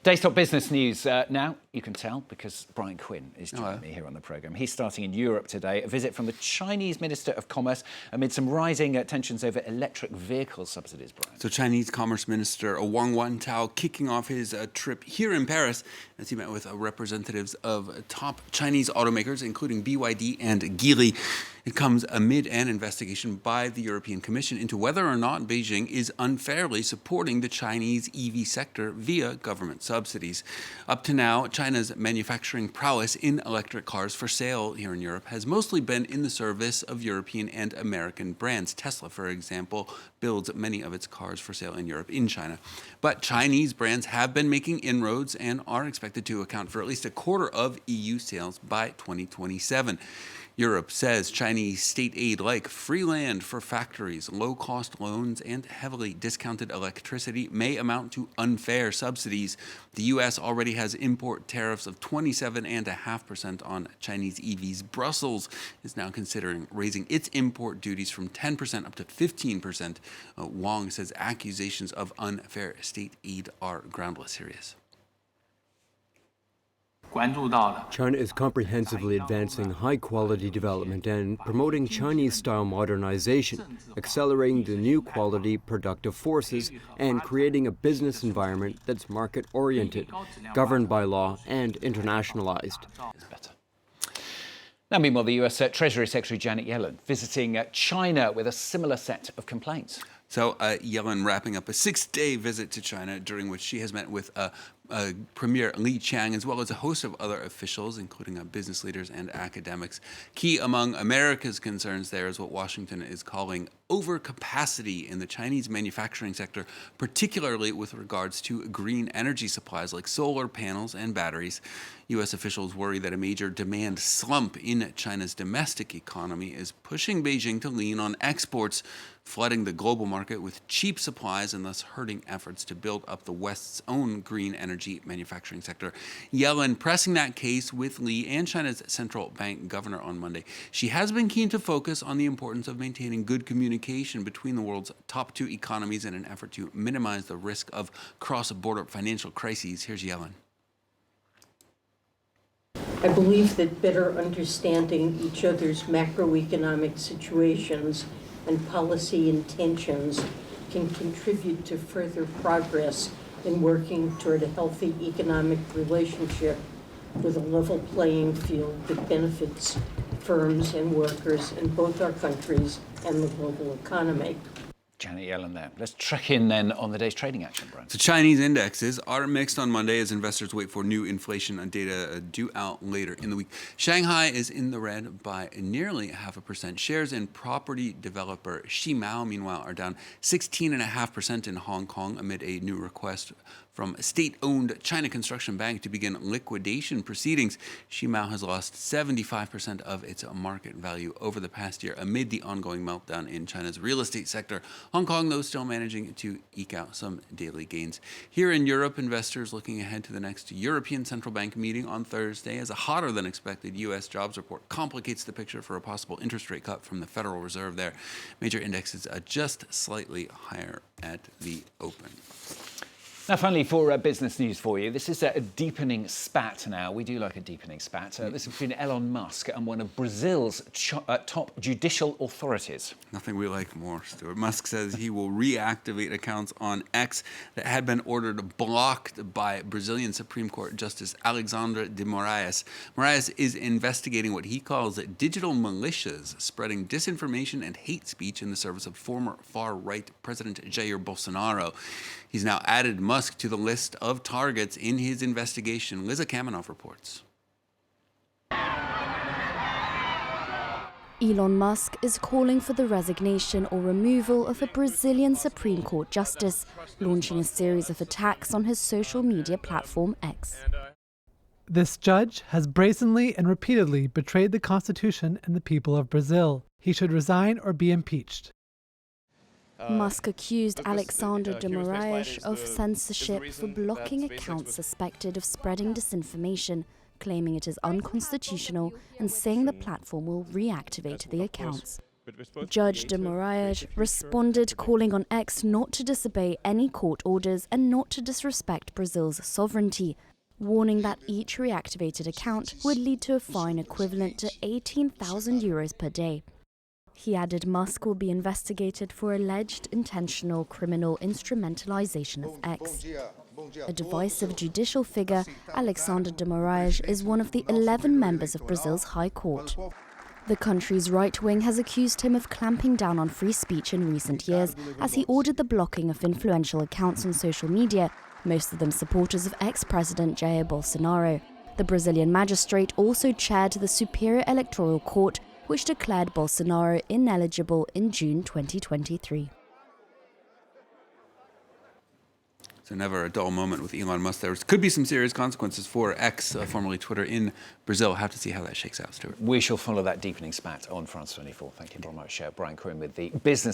Day's top business news now. You can tell because Brian Quinn is joining me here on the programme. He's starting in Europe today, a visit from the Chinese Minister of Commerce amid some rising tensions over electric vehicle subsidies, Brian. So Chinese Commerce Minister Wang Wantao kicking off his trip here in Paris as he met with representatives of top Chinese automakers, including BYD and Geely. It comes amid an investigation by the European Commission into whether or not Beijing is unfairly supporting the Chinese EV sector via government subsidies. Up to now, China's manufacturing prowess in electric cars for sale here in Europe has mostly been in the service of European and American brands. Tesla, for example, builds many of its cars for sale in Europe in China. But Chinese brands have been making inroads and are expected to account for at least a quarter of EU sales by 2027. Europe says Chinese state aid like free land for factories, low-cost loans, and heavily discounted electricity may amount to unfair subsidies. The U.S. already has import tariffs of 27.5% on Chinese EVs. Brussels is now considering raising its import duties from 10% up to 15%. Wang says accusations of unfair state aid are groundless. Here he is. China is comprehensively advancing high-quality development and promoting Chinese-style modernization, accelerating the new quality productive forces, and creating a business environment that's market-oriented, governed by law, and internationalized. Now, meanwhile, the US Treasury Secretary Janet Yellen visiting China with a similar set of complaints. So Yellen wrapping up a 6-day visit to China, during which she has met with Premier Li Qiang, as well as a host of other officials, including business leaders and academics. Key among America's concerns there is what Washington is calling overcapacity in the Chinese manufacturing sector, particularly with regards to green energy supplies like solar panels and batteries. U.S. officials worry that a major demand slump in China's domestic economy is pushing Beijing to lean on exports, flooding the global market with cheap supplies and thus hurting efforts to build up the West's own green energy manufacturing sector. Yellen pressing that case with Li and China's central bank governor on Monday. She has been keen to focus on the importance of maintaining good communication between the world's top two economies in an effort to minimize the risk of cross-border financial crises. Here's Yellen. I believe that better understanding each other's macroeconomic situations and policy intentions can contribute to further progress in working toward a healthy economic relationship with a level playing field that benefits firms and workers in both our countries and the global economy. Janet Yellen there. Let's check in then on the day's trading action, Brian. So Chinese indexes are mixed on Monday as investors wait for new inflation data due out later in the week. Shanghai is in the red by nearly 0.5%. Shares in property developer Shimao, meanwhile, are down 16.5% in Hong Kong amid a new request from state-owned China Construction Bank to begin liquidation proceedings. Shimao has lost 75% of its market value over the past year amid the ongoing meltdown in China's real estate sector. Hong Kong, though, still managing to eke out some daily gains. Here in Europe, investors looking ahead to the next European Central Bank meeting on Thursday as a hotter-than-expected U.S. jobs report complicates the picture for a possible interest rate cut from the Federal Reserve there. Major indexes are just slightly higher at the open. Now, finally, for business news for you, this is a deepening spat now. We do like a deepening spat. This is between Elon Musk and one of Brazil's top judicial authorities. Nothing we like more, Stuart. Musk says he will reactivate accounts on X that had been ordered blocked by Brazilian Supreme Court Justice Alexandre de Moraes. Moraes is investigating what he calls digital militias, spreading disinformation and hate speech in the service of former far-right President Jair Bolsonaro. He's now added Musk to the list of targets in his investigation. Liza Kamenoff reports. Elon Musk is calling for the resignation or removal of a Brazilian Supreme Court justice, launching a series of attacks on his social media platform X. This judge has brazenly and repeatedly betrayed the Constitution and the people of Brazil. He should resign or be impeached. Musk accused Alexandre de Moraes of censorship for blocking accounts suspected of spreading disinformation, claiming it is unconstitutional and saying the platform will reactivate the accounts. Judge de Moraes responded, calling on X not to disobey any court orders and not to disrespect Brazil's sovereignty, warning that each reactivated account would lead to a fine equivalent to 18,000 euros per day. He added Musk will be investigated for alleged intentional criminal instrumentalization of X. A divisive judicial figure, Alexandre de Moraes is one of the 11 members of Brazil's High Court. The country's right wing has accused him of clamping down on free speech in recent years, as he ordered the blocking of influential accounts on social media, most of them supporters of ex-President Jair Bolsonaro. The Brazilian magistrate also chaired the Superior Electoral Court, which declared Bolsonaro ineligible in June 2023. So never a dull moment with Elon Musk. There could be some serious consequences for X, formerly Twitter, in Brazil. We'll have to see how that shakes out, Stuart. We shall follow that deepening spat on France 24. Thank you very much, Brian Quinn, with the business.